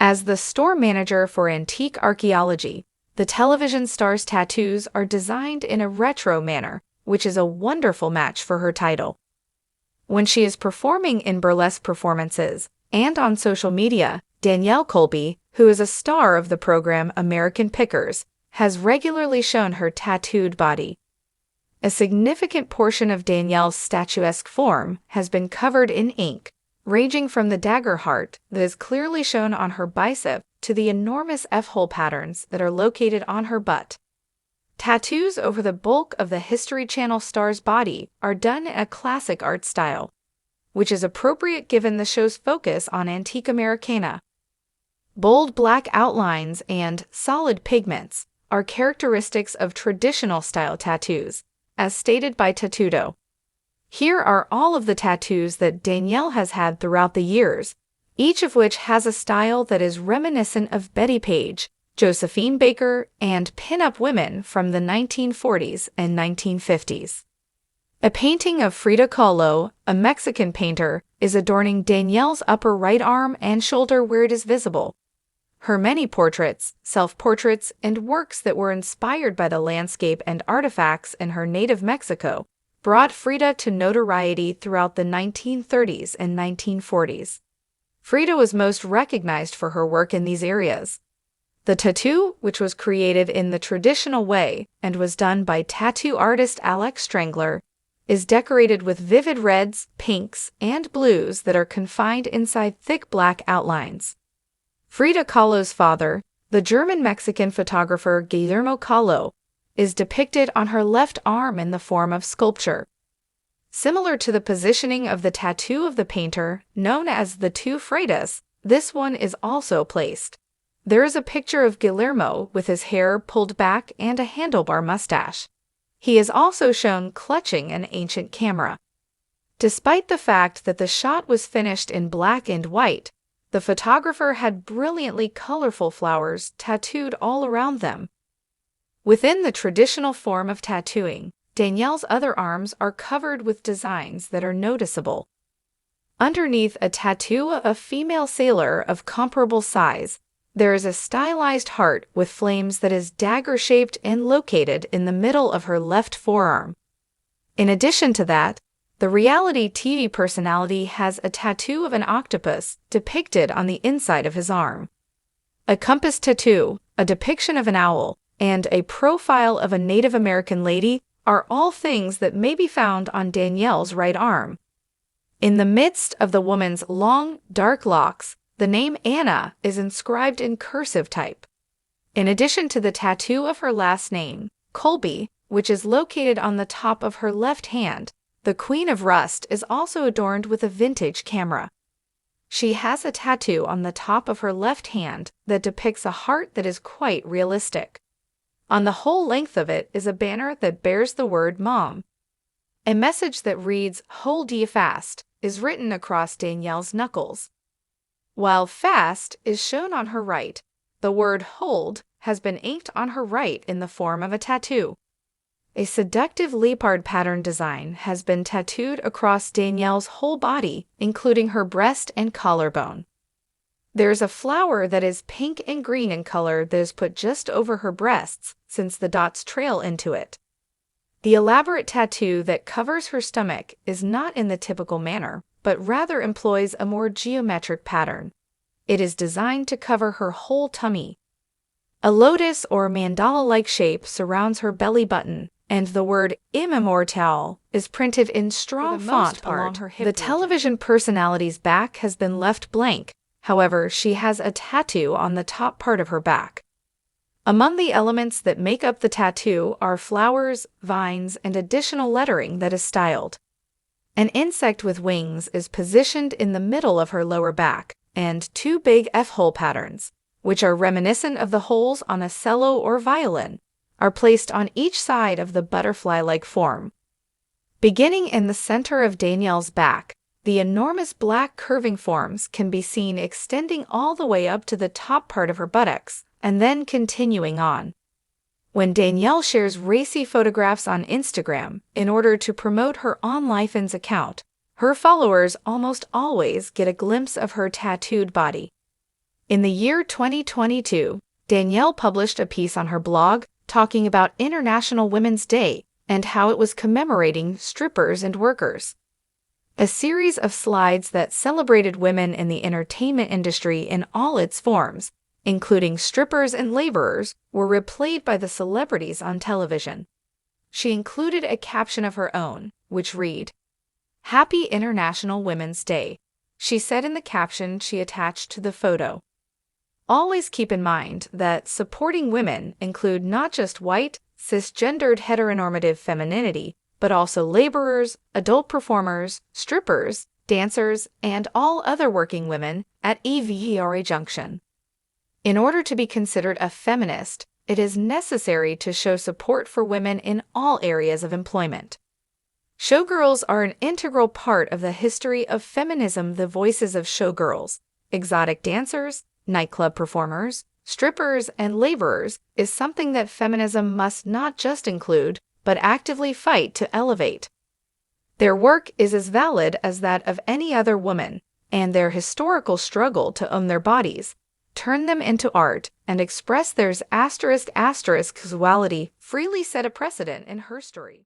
As the store manager for Antique Archaeology, the television star's tattoos are designed in a retro manner, which is a wonderful match for her title. When she is performing in burlesque performances and on social media, Danielle Colby, who is a star of the program American Pickers, has regularly shown her tattooed body. A significant portion of Danielle's statuesque form has been covered in ink, ranging from the dagger heart that is clearly shown on her bicep to the enormous F-hole patterns that are located on her butt. Tattoos over the bulk of the History Channel star's body are done in a classic art style, which is appropriate given the show's focus on antique Americana. Bold black outlines and solid pigments are characteristics of traditional style tattoos, as stated by Tattoodo. Here are all of the tattoos that Danielle has had throughout the years, each of which has a style that is reminiscent of Betty Page, Josephine Baker, and pin-up women from the 1940s and 1950s. A painting of Frida Kahlo, a Mexican painter, is adorning Danielle's upper right arm and shoulder where it is visible. Her many portraits, self-portraits, and works that were inspired by the landscape and artifacts in her native Mexico brought Frida to notoriety throughout the 1930s and 1940s. Frida was most recognized for her work in these areas. The tattoo, which was created in the traditional way and was done by tattoo artist Alex Strangler, is decorated with vivid reds, pinks, and blues that are confined inside thick black outlines. Frida Kahlo's father, the German-Mexican photographer Guillermo Kahlo, is depicted on her left arm in the form of sculpture. Similar to the positioning of the tattoo of the painter, known as the two Fridas, this one is also placed. There is a picture of Guillermo with his hair pulled back and a handlebar mustache. He is also shown clutching an ancient camera. Despite the fact that the shot was finished in black and white, the photographer had brilliantly colorful flowers tattooed all around them. Within the traditional form of tattooing, Danielle's other arms are covered with designs that are noticeable. Underneath a tattoo of a female sailor of comparable size, there is a stylized heart with flames that is dagger-shaped and located in the middle of her left forearm. In addition to that, the reality TV personality has a tattoo of an octopus depicted on the inside of his arm. A compass tattoo, a depiction of an owl, and a profile of a Native American lady are all things that may be found on Danielle's right arm. In the midst of the woman's long, dark locks, the name Anna is inscribed in cursive type. In addition to the tattoo of her last name, Colby, which is located on the top of her left hand, the Queen of Rust is also adorned with a vintage camera. She has a tattoo on the top of her left hand that depicts a heart that is quite realistic. On the whole length of it is a banner that bears the word Mom. A message that reads, "Hold ye fast," is written across Danielle's knuckles. While fast is shown on her right, the word hold has been inked on her right in the form of a tattoo. A seductive leopard pattern design has been tattooed across Danielle's whole body, including her breast and collarbone. There is a flower that is pink and green in color that is put just over her breasts, since the dots trail into it. The elaborate tattoo that covers her stomach is not in the typical manner, but rather employs a more geometric pattern. It is designed to cover her whole tummy. A lotus or mandala-like shape surrounds her belly button, and the word Immortal is printed in strong font along her hip. The television personality's back has been left blank. However, she has a tattoo on the top part of her back. Among the elements that make up the tattoo are flowers, vines, and additional lettering that is styled. An insect with wings is positioned in the middle of her lower back, and two big F-hole patterns, which are reminiscent of the holes on a cello or violin, are placed on each side of the butterfly-like form. Beginning in the center of Danielle's back, the enormous black curving forms can be seen extending all the way up to the top part of her buttocks, and then continuing on. When Danielle shares racy photographs on Instagram in order to promote her OnLifeIn's account, her followers almost always get a glimpse of her tattooed body. In the year 2022, Danielle published a piece on her blog talking about International Women's Day and how it was commemorating strippers and workers. A series of slides that celebrated women in the entertainment industry in all its forms, including strippers and laborers, were replayed by the celebrities on television. She included a caption of her own, which read, "Happy International Women's Day," she said in the caption she attached to the photo. Always keep in mind that supporting women include not just white, cisgendered heteronormative femininity, but also laborers, adult performers, strippers, dancers, and all other working women at every junction. In order to be considered a feminist, it is necessary to show support for women in all areas of employment. Showgirls are an integral part of the history of feminism. The voices of showgirls, exotic dancers, nightclub performers, strippers, and laborers is something that feminism must not just include, but actively fight to elevate. Their work is as valid as that of any other woman, and their historical struggle to own their bodies, turn them into art, and express their **** sexuality freely set a precedent in her story.